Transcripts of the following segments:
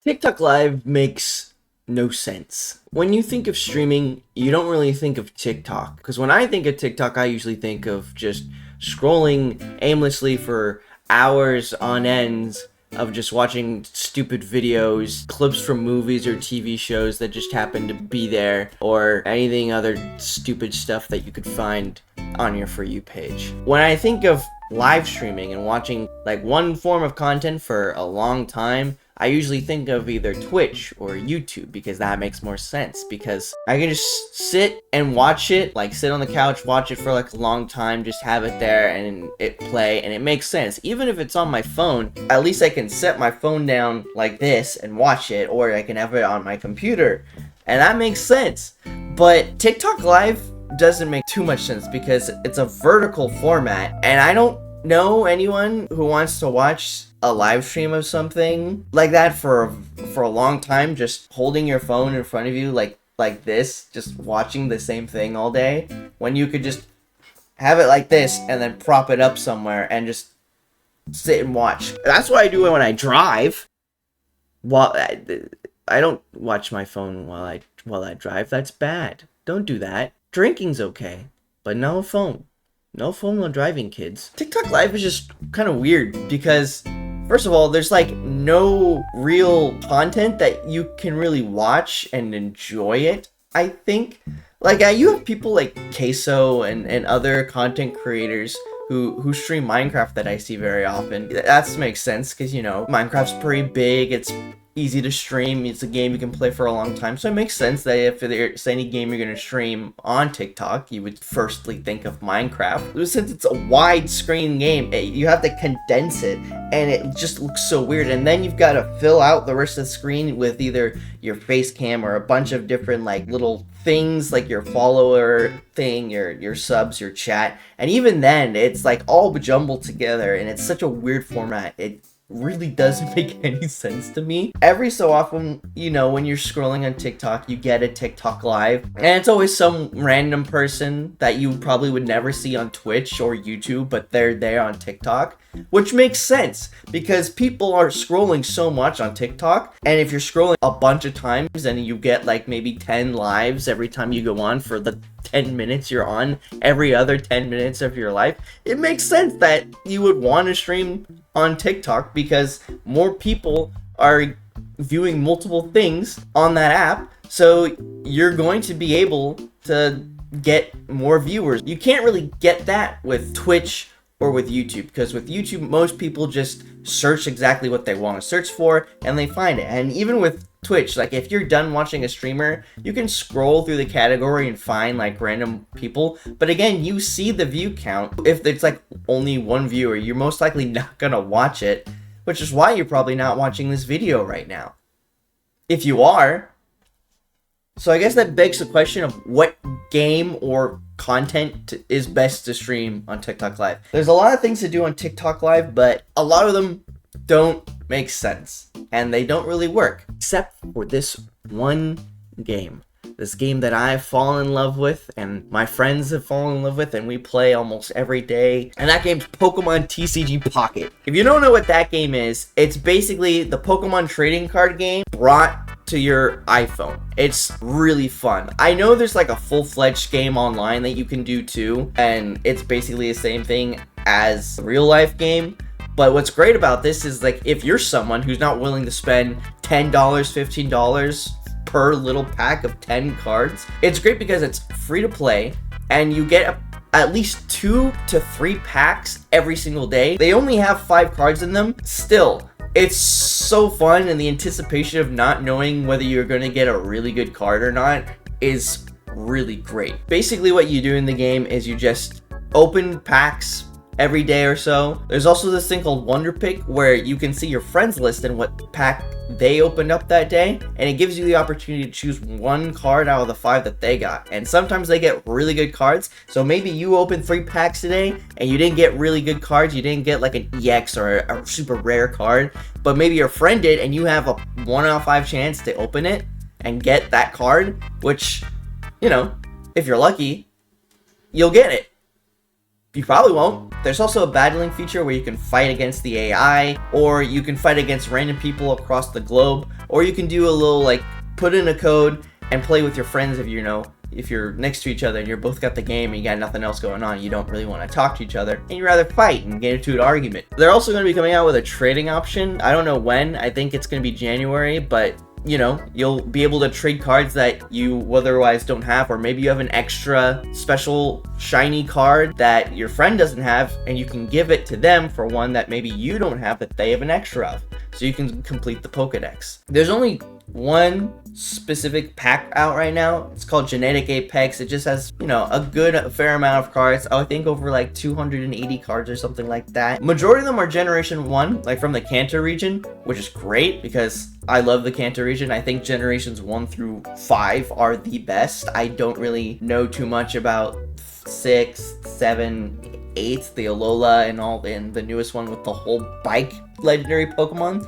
TikTok Live makes no sense. When you think of streaming, you don't really think of TikTok. Because when I think of TikTok, I usually think of just scrolling aimlessly for hours on ends of just watching stupid videos, clips from movies or TV shows that just happen to be there, or anything other stupid stuff that you could find on your For You page. When I think of live streaming and watching like one form of content for a long time, I usually think of either Twitch or YouTube because that makes more sense, because I can just sit and watch it, like sit on the couch, watch it for like a long time, just have it there and it play, and it makes sense. Even if it's on my phone, at least I can set my phone down like this and watch it, or I can have it on my computer, and that makes sense. But TikTok Live doesn't make too much sense because it's a vertical format, and I don't know anyone who wants to watch a live stream of something like that for a long time, just holding your phone in front of you like this, just watching the same thing all day, when you could just have it like this and then prop it up somewhere and just sit and watch. That's what I do when I drive. Well, I don't watch my phone while I drive. That's bad. Don't do that. Drinking's okay, but no phone. No phone while driving, kids. TikTok Live is just kind of weird because, first of all, there's like no real content that you can really watch and enjoy it, I think. Like, you have people like Queso and other content creators who stream Minecraft that I see very often. That makes sense because, you know, Minecraft's pretty big, it's easy to stream, it's a game you can play for a long time, so it makes sense that if there's any game you're going to stream on TikTok, you would firstly think of Minecraft. Since it's a widescreen game, you have to condense it, and it just looks so weird, and then you've got to fill out the rest of the screen with either your face cam or a bunch of different like little things, like your follower thing, your subs, your chat, and even then it's like all jumbled together, and it's such a weird format. It really doesn't make any sense to me. Every so often, you know, when you're scrolling on TikTok, you get a TikTok Live, and it's always some random person that you probably would never see on Twitch or YouTube, but they're there on TikTok, which makes sense because people are scrolling so much on TikTok, and if you're scrolling a bunch of times and you get like maybe 10 lives every time you go on for the 10 minutes you're on every other 10 minutes of your life, it makes sense that you would want to stream on TikTok because more people are viewing multiple things on that app, so you're going to be able to get more viewers. You can't really get that with Twitch or with YouTube, because with YouTube most people just search exactly what they want to search for and they find it. And even with Twitch, like if you're done watching a streamer, you can scroll through the category and find like random people, but again, you see the view count. If it's like only one viewer, you're most likely not gonna watch it, which is why you're probably not watching this video right now, if you are. So I guess that begs the question of what game or content is best to stream on TikTok Live. There's a lot of things to do on TikTok Live, but a lot of them don't make sense, and they don't really work, except for this one game. This game that I've fallen in love with, and my friends have fallen in love with, and we play almost every day, and that game's Pokemon TCG Pocket. If you don't know what that game is, it's basically the Pokemon trading card game brought to your iPhone. It's really fun. I know there's like a full-fledged game online that you can do too, and it's basically the same thing as a real-life game. But what's great about this is, like, if you're someone who's not willing to spend $10, $15 per little pack of 10 cards, it's great because it's free to play, and you get at least 2 to 3 packs every single day. They only have 5 cards in them. Still, it's so fun, and the anticipation of not knowing whether you're going to get a really good card or not is really great. Basically, what you do in the game is you just open packs every day or so. There's also this thing called Wonder Pick where you can see your friends list and what pack they opened up that day, and it gives you the opportunity to choose one card out of the 5 that they got. And sometimes they get really good cards, so maybe you opened 3 packs today and you didn't get really good cards, you didn't get like an EX or a super rare card, but maybe your friend did, and you have a 1 out of 5 chance to open it and get that card, which, you know, if you're lucky, you'll get it. You probably won't. There's also a battling feature where you can fight against the AI, or you can fight against random people across the globe, or you can do a little like put in a code and play with your friends if you're next to each other and you're both got the game and you got nothing else going on, you don't really want to talk to each other, and you rather fight and get into an argument. They're also going to be coming out with a trading option. I don't know when. I think it's going to be January, but you'll be able to trade cards that you otherwise don't have, or maybe you have an extra special shiny card that your friend doesn't have, and you can give it to them for one that maybe you don't have that they have an extra of, so you can complete the Pokedex. There's only one specific pack out right now. It's called Genetic Apex. It just has, a fair amount of cards. I think over like 280 cards or something like that. Majority of them are Generation 1, like from the Kanto region, which is great because I love the Kanto region. I think Generations 1 through 5 are the best. I don't really know too much about 6, 7, 8, the Alola and the newest one with the whole bike legendary Pokemon.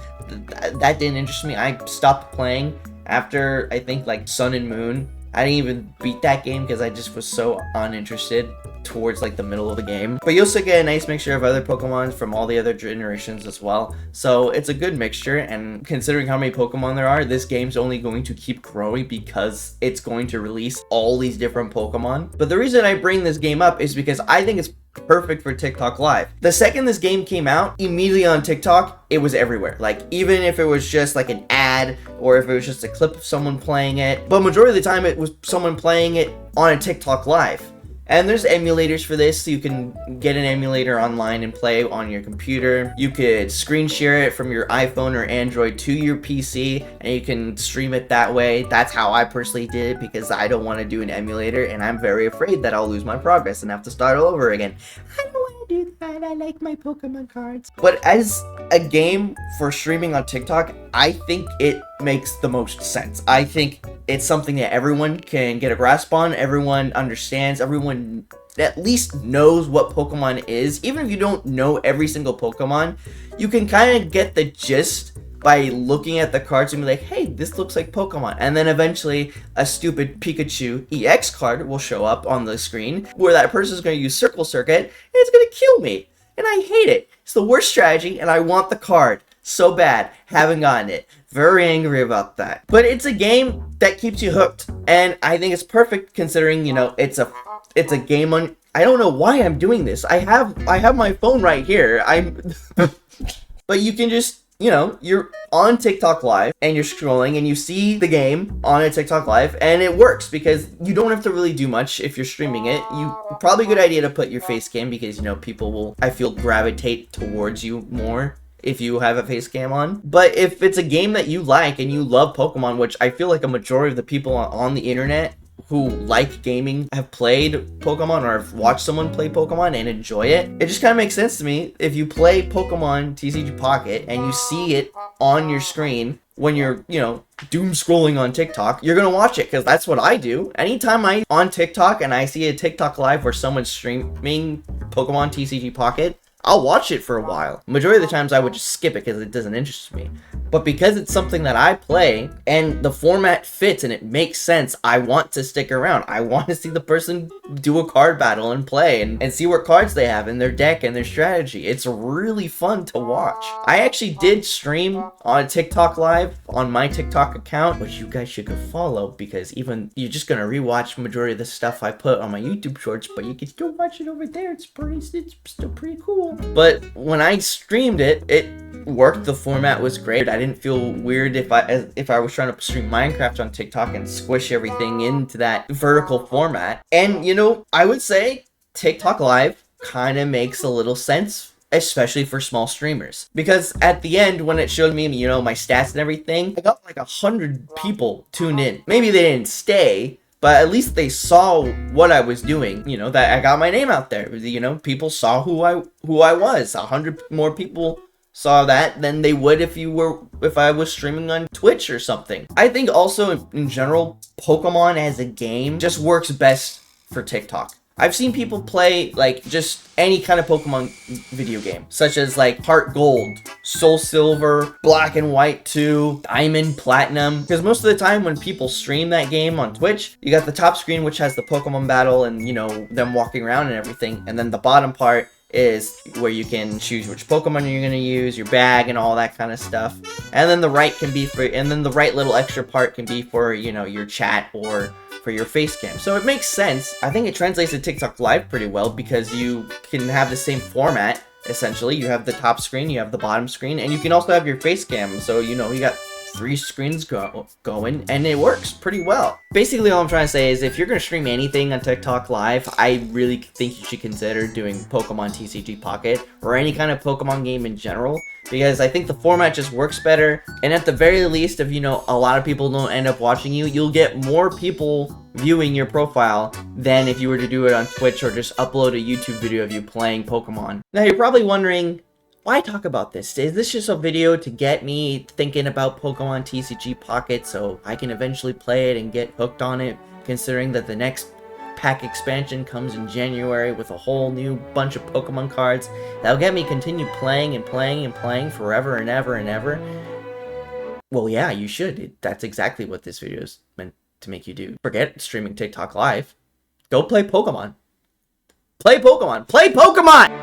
That didn't interest me. I stopped playing after I think like Sun and Moon. I didn't even beat that game because I just was so uninterested towards like the middle of the game. But you also get a nice mixture of other Pokemon from all the other generations as well. So it's a good mixture, and considering how many Pokemon there are, this game's only going to keep growing because it's going to release all these different Pokemon. But the reason I bring this game up is because I think it's perfect for TikTok Live. The second this game came out, immediately on TikTok, it was everywhere. Like, even if it was just like an ad or if it was just a clip of someone playing it, but majority of the time it was someone playing it on a TikTok Live. And there's emulators for this, so you can get an emulator online and play on your computer. You could screen share it from your iPhone or Android to your PC, and you can stream it that way. That's how I personally did it, because I don't want to do an emulator, and I'm very afraid that I'll lose my progress and have to start all over again. I don't want to do that. I like my Pokemon cards. But as a game for streaming on TikTok, I think it makes the most sense. I think it's something that everyone can get a grasp on, everyone understands, everyone at least knows what Pokemon is. Even if you don't know every single Pokemon, you can kind of get the gist by looking at the cards and be like, hey, this looks like Pokemon. And then eventually a stupid Pikachu EX card will show up on the screen where that person is going to use Circle Circuit and it's going to kill me. And I hate it. It's the worst strategy, and I want the card so bad. Haven't gotten it. Very angry about that. But it's a game that keeps you hooked, and I think it's perfect considering, it's a game on. I don't know why I'm doing this. I have my phone right here. But you can just, you're on TikTok Live and you're scrolling and you see the game on a TikTok Live, and it works because you don't have to really do much if you're streaming it. Probably a good idea to put your face cam because, people will, I feel, gravitate towards you more if you have a face cam on. But if it's a game that you like and you love Pokemon, which I feel like a majority of the people on the internet who like gaming have played Pokemon or have watched someone play Pokemon and enjoy it, it just kind of makes sense to me. If you play Pokemon TCG Pocket and you see it on your screen when you're, doom scrolling on TikTok, you're gonna watch it, because that's what I do. Anytime I'm on TikTok and I see a TikTok Live where someone's streaming Pokemon TCG Pocket, I'll watch it for a while. Majority of the times I would just skip it because it doesn't interest me. But because it's something that I play and the format fits and it makes sense, I want to stick around. I want to see the person do a card battle and play and see what cards they have in their deck and their strategy. It's really fun to watch. I actually did stream on TikTok Live on my TikTok account, which you guys should go follow, because even you're just gonna rewatch majority of the stuff I put on my YouTube shorts, but you can still watch it over there. It's still pretty cool. But when I streamed it, it worked. The format was great. I didn't feel weird if I was trying to stream Minecraft on TikTok and squish everything into that vertical format. And I would say TikTok Live kind of makes a little sense, especially for small streamers, because at the end when it showed me my stats and everything, I got like 100 people tuned in. Maybe they didn't stay, but at least they saw what I was doing, that I got my name out there. People saw who I was. 100 more people saw that than they would if I was streaming on Twitch or something. I think also in general, Pokemon as a game just works best for TikTok. I've seen people play like just any kind of Pokemon video game, such as like Heart Gold, Soul Silver, Black and White 2, Diamond, Platinum. Because most of the time when people stream that game on Twitch, you got the top screen which has the Pokemon battle and, you know, them walking around and everything. And then the bottom part is where you can choose which Pokemon you're gonna use, your bag, and all that kind of stuff. And then the right can be for, and then the right little extra part can be for, you know, your chat or for your face cam. So it makes sense. I think it translates to TikTok Live pretty well because you can have the same format. Essentially, you have the top screen, you have the bottom screen, and you can also have your face cam. So, you know, you got 3 screens going, and it works pretty well. Basically, all I'm trying to say is if you're going to stream anything on TikTok Live, I really think you should consider doing Pokemon TCG Pocket or any kind of Pokemon game in general, because I think the format just works better, and at the very least, if, you know, a lot of people don't end up watching you, you'll get more people viewing your profile than if you were to do it on Twitch or just upload a YouTube video of you playing Pokemon. Now, you're probably wondering, why talk about this? Is this just a video to get me thinking about Pokemon TCG Pocket so I can eventually play it and get hooked on it, considering that the next pack expansion comes in January with a whole new bunch of Pokemon cards that'll get me continue playing and playing and playing forever and ever and ever? Well, yeah, you should. That's exactly what this video is meant to make you do. Forget streaming TikTok Live. Go play Pokemon. Play Pokemon. Play Pokemon!